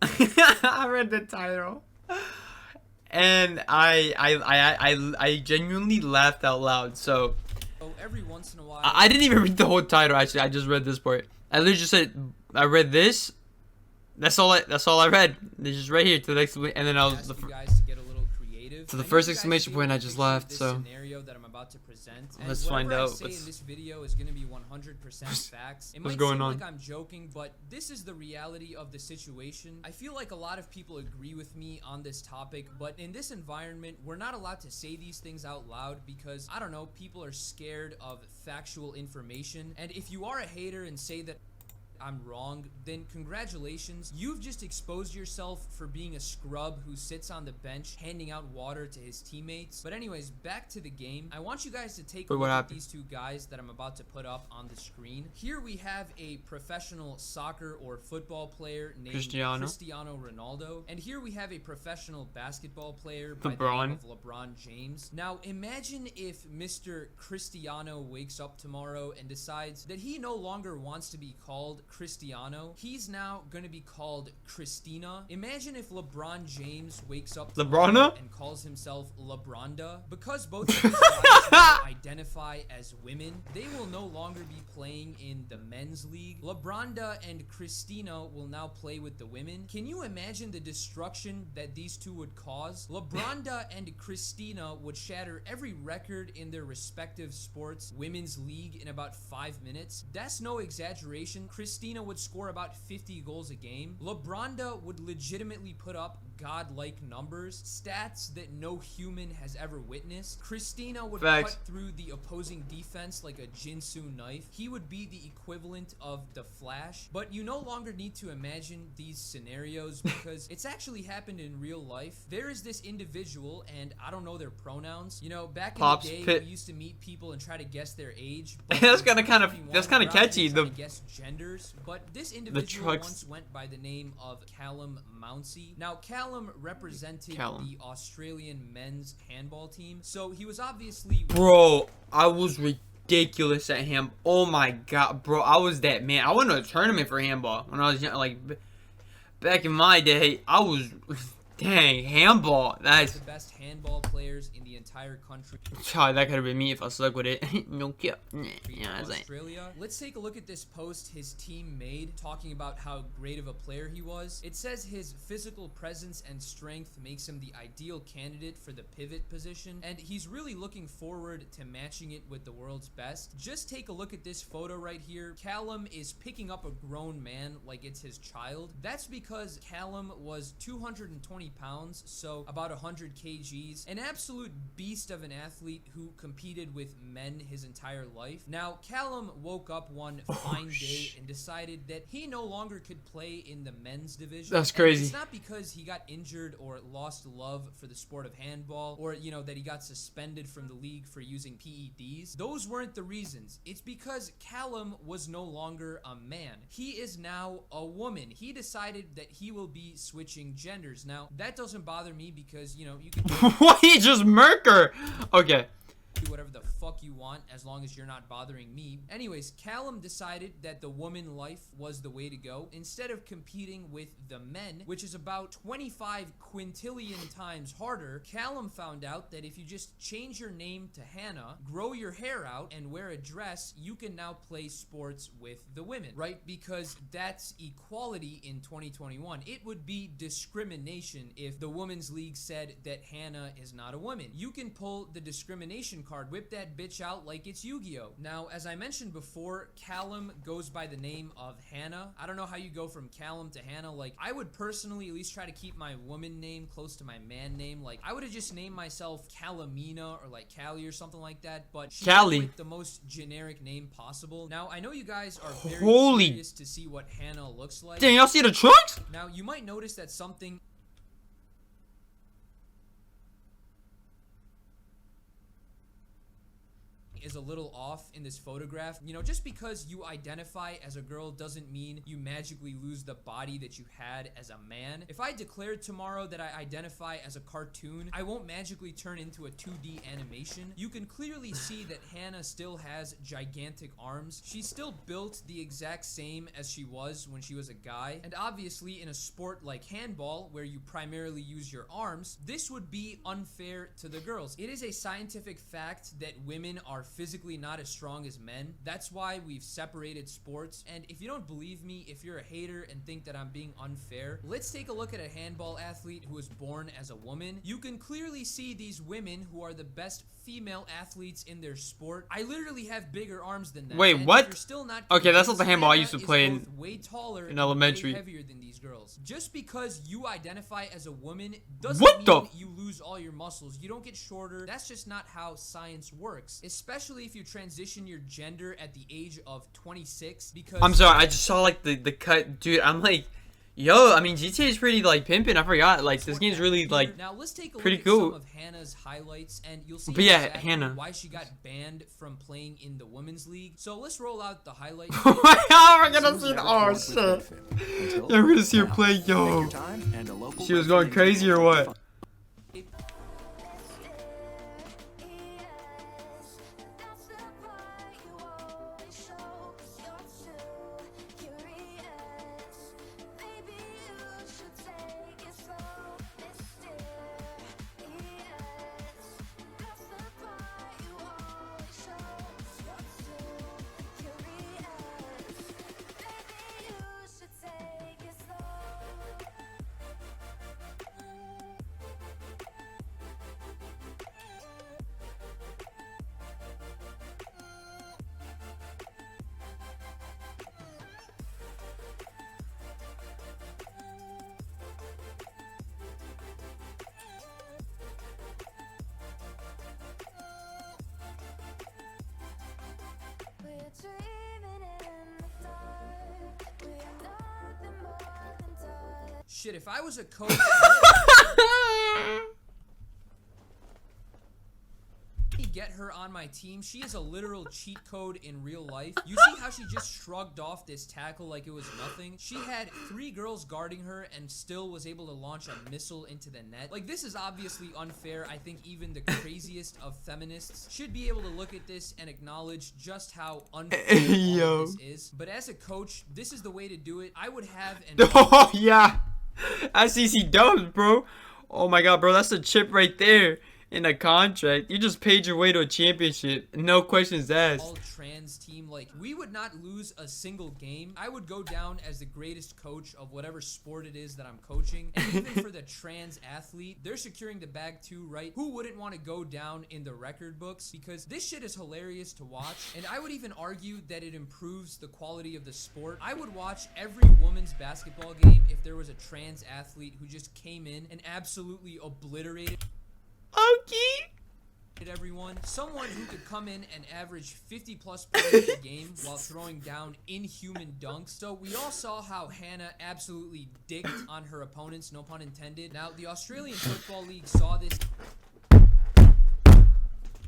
I read the title, and I genuinely laughed out loud. So every once in a while. I didn't even read the whole title. Actually, I just read this part. I literally just said I read this. That's all I read. They just right here to the next, and then I was You guys to get a little creative. to the first exclamation point. I just laughed. So Scenario that I'm about to present. let's find out. I say in this video is going to be 100% facts. It what's might going seem on? like I'm joking, but this is the reality of the situation. I feel like a lot of people agree with me on this topic, but in this environment, we're not allowed to say these things out loud because, I don't know, people are scared of factual information. And if you are a hater and say that I'm wrong, then congratulations. You've just exposed yourself for being a scrub who sits on the bench handing out water to his teammates. But anyways, back to the game. I want you guys to take a look at these two guys that I'm about to put up on the screen. Here we have a professional soccer or football player named Cristiano Ronaldo. And here we have a professional basketball player by the name of LeBron James. Now imagine if Mr. Cristiano wakes up tomorrow and decides that he no longer wants to be called Cristiano. He's now going to be called Christina. Imagine if LeBron James wakes up and calls himself LeBronda. Because both of these guys identify as women, they will no longer be playing in the men's league. LeBronda and Christina will now play with the women. Can you imagine the destruction that these two would cause? LeBronda and Christina would shatter every record in their respective sports women's league in about 5 minutes. That's no exaggeration. Christina would score about 50 goals a game. LeBronda would legitimately put up godlike numbers, stats that no human has ever witnessed. Christina would cut through the opposing defense like a Jinsu knife. He would be the equivalent of the Flash. But you no longer need to imagine these scenarios because it's actually happened in real life. There is this individual, and I don't know their pronouns. You know, back in the day, we used to meet people and try to guess their age. That's kind of catchy. The guess genders, but this individual once went by the name of Callum Mounsey. Now, Callum represented the Australian men's handball team, so he was obviously... Bro, I was ridiculous at handball. Oh my god, bro, I was that man. I went to a tournament for handball when I was young, like back in my day. I was... Dang, handball. That's the best handball players in the entire country. God, that could have been me if I stuck with it. No cap. Yeah, Australia. Let's take a look at this post his team made talking about how great of a player he was. It says his physical presence and strength makes him the ideal candidate for the pivot position, and he's really looking forward to matching it with the world's best. Just take a look at this photo right here. Callum is picking up a grown man like it's his child. That's because Callum was 220 pounds, so about 100 kgs, an absolute beast of an athlete who competed with men his entire life. Now, Callum woke up one fine day and decided that he no longer could play in the men's division. That's crazy. And it's not because he got injured or lost love for the sport of handball, or, you know, that he got suspended from the league for using PEDs. Those weren't the reasons. It's because Callum was no longer a man. He is now a woman. He decided that he will be switching genders. Now, that doesn't bother me because, you know, you can... Why you just murk her? Okay. Do whatever the fuck you want as long as you're not bothering me. Anyways, Callum decided that the woman life was the way to go. Instead of competing with the men, which is about 25 quintillion times harder, Callum found out that if you just change your name to Hannah, grow your hair out, and wear a dress, you can now play sports with the women, right? Because that's equality in 2021. It would be discrimination if the women's league said that Hannah is not a woman. You can pull the discrimination card, whip that bitch out like it's Yu-Gi-Oh! Now, as I mentioned before, Callum goes by the name of Hannah. I don't know how you go from Callum to Hannah. Like, I would personally at least try to keep my woman name close to my man name. Like, I would have just named myself Calamina or like Callie or something like that, but she went with the most generic name possible. Now, I know you guys are very curious to see what Hannah looks like. Dang, y'all see the trunks? Now, you might notice that something... is a little off in this photograph. You know, just because you identify as a girl doesn't mean you magically lose the body that you had as a man. If I declared tomorrow that I identify as a cartoon, I won't magically turn into a 2D animation. You can clearly see that Hannah still has gigantic arms. She's still built the exact same as she was when she was a guy. And obviously in a sport like handball, where you primarily use your arms, this would be unfair to the girls. It is a scientific fact that women are physically not as strong as men. That's why we've separated sports. And if you don't believe me, if you're a hater and think that I'm being unfair, let's take a look at a handball athlete who was born as a woman. You can clearly see these women who are the best female athletes in their sport. I literally have bigger arms than them. Wait, and what? If you're still not Okay, that's not the convinced, handball I Hannah used to is play both way taller in and elementary. way heavier than these girls. Just because you identify as a woman doesn't What mean the? you lose all your muscles. You don't get shorter. That's just not how science works. Especially if you transition your gender at the age of 26. Because I'm sorry, I just saw like the cut, dude. I'm like, yo, I mean GTA is pretty like pimping. I forgot, like this game's really like now let's take a pretty look cool. at some of Hannah's highlights, and you'll see But yeah, exactly Hannah. why she got banned from playing in the women's league. So let's roll out the highlights. Oh my god, we're gonna see the oh shit. Yeah, we're gonna see her play, yo. She was going crazy or what? Shit, if I was a coach... get her on my team. She is a literal cheat code in real life. You see how she just shrugged off this tackle like it was nothing? She had 3 girls guarding her and still was able to launch a missile into the net. Like, this is obviously unfair. I think even the craziest of feminists should be able to look at this and acknowledge just how unfair all of this is. But as a coach, this is the way to do it. I would have an... Oh yeah, SEC dubs, bro. Oh my god, bro, that's a chip right there. In a contract, you just paid your way to a championship, no questions asked. All trans team, like, we would not lose a single game. I would go down as the greatest coach of whatever sport it is that I'm coaching. And even for the trans athlete, they're securing the bag too, right? Who wouldn't want to go down in the record books? Because this shit is hilarious to watch, and I would even argue that it improves the quality of the sport. I would watch every women's basketball game if there was a trans athlete who just came in and absolutely obliterated everyone. Someone who could come in and average 50 plus points a game while throwing down inhuman dunks. So we all saw how Hannah absolutely dicked on her opponents, no pun intended. Now the Australian Football League saw this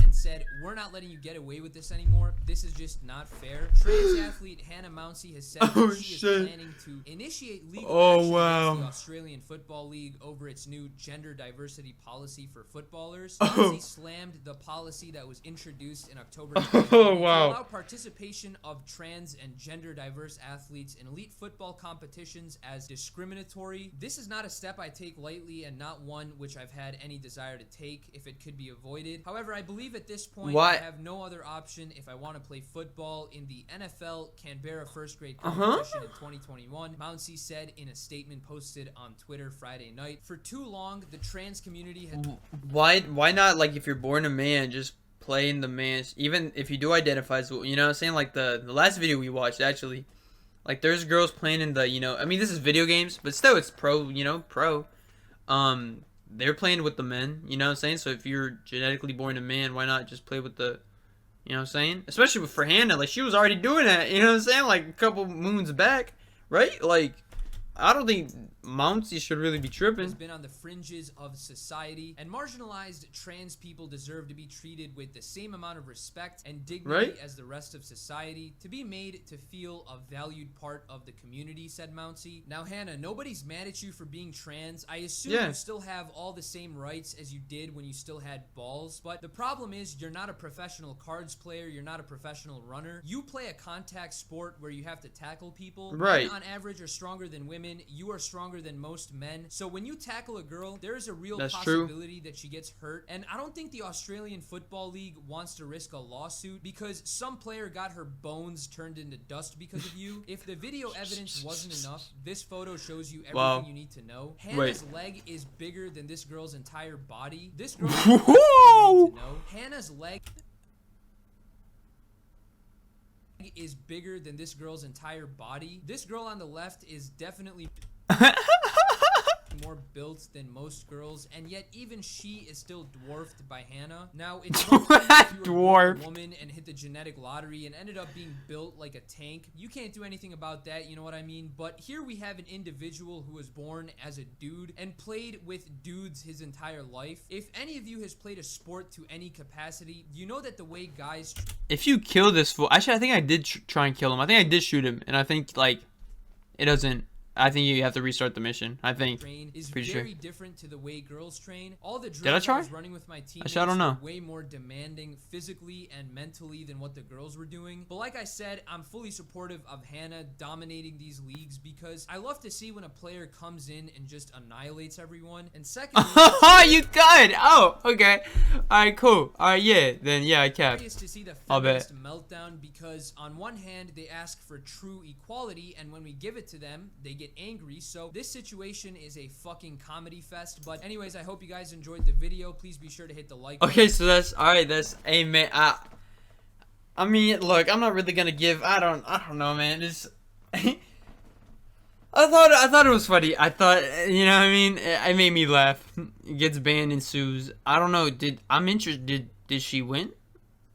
and said, we're not letting you get away with this anymore. This is just not fair. Trans athlete Hannah Mounsey has said that she is planning to initiate legal action against the Australian Football League over its new gender diversity policy for footballers. Mounsey slammed the policy that was introduced in October 2020 to allow participation of trans and gender diverse athletes in elite football competitions as discriminatory. This is not a step I take lightly and not one which I've had any desire to take if it could be avoided. However, I believe at this point I have no other option if I want to play football in the NFL Canberra first grade competition in 2021. Mounsey said in a statement posted on Twitter Friday night, for too long the trans community has... Why not, like, if you're born a man, just play in the man's, even if you do identify as, you know what I'm saying, like the last video we watched, actually, like, there's girls playing in the, you know, I mean, this is video games, but still, it's pro, you know, they're playing with the men, you know what I'm saying? So if you're genetically born a man, why not just play with the, you know what I'm saying? Especially for Hannah, like, she was already doing that, you know what I'm saying? Like, a couple moons back, right? Like, I don't think Mountsy should really be has tripping. been on the fringes of society, and marginalized trans people deserve to be treated with the same amount of respect and dignity Right? as the rest of society, to be made to feel a valued part of the community, said Mountsy. Now, Hannah, nobody's mad at you for being trans. I assume Yeah. you still have all the same rights as you did when you still had balls, but the problem is you're not a professional cards player, you're not a professional runner. You play a contact sport where you have to tackle people. Right. Men on average are stronger than women. You are stronger than most men. So when you tackle a girl, there is a real That's true. possibility that she gets hurt. And I don't think the Australian Football League wants to risk a lawsuit because some player got her bones turned into dust because of you. If the video evidence wasn't enough, this photo shows you everything Wow. you need to know. Wait. Hannah's leg is bigger than this girl's entire body. This girl Whoa! to know. Hannah's leg is bigger than this girl's entire body. This girl on the left is definitely more built than most girls, and yet even she is still dwarfed by Hannah. Now, it's one thing if you were Dwarfed. a woman and hit the genetic lottery and ended up being built like a tank. You can't do anything about that, you know what I mean? But here we have an individual who was born as a dude and played with dudes his entire life. If any of you has played a sport to any capacity, you know that the way guys If you kill this fool, actually, I think I did try and kill him. I think I did shoot him, and I think like it doesn't. I think you have to restart the mission. I think. train is Pretty very sure. different to the way girls train. All the I drills try? I was running with my teammates Actually, I don't know. were way more demanding physically and mentally than what the girls were doing. But like I said, I'm fully supportive of Hannah dominating these leagues because I love to see when a player comes in and just annihilates everyone. And secondly, You died. Oh, okay. All right, cool. All right, yeah. Then yeah, I capped. curious to see the I'll bet. feminist meltdown because on one hand they ask for true equality, and when we give it to them they get angry. So this situation is a fucking comedy fest. But anyways, I hope you guys enjoyed the video. Please be sure to hit the like Okay, so that's all right. That's hey man. I mean, look, I'm not really gonna give. I don't know, man. It's. I thought it was funny. I thought, you know what I mean? It made me laugh. It gets banned in SUES. I don't know. I'm interested. Did she win?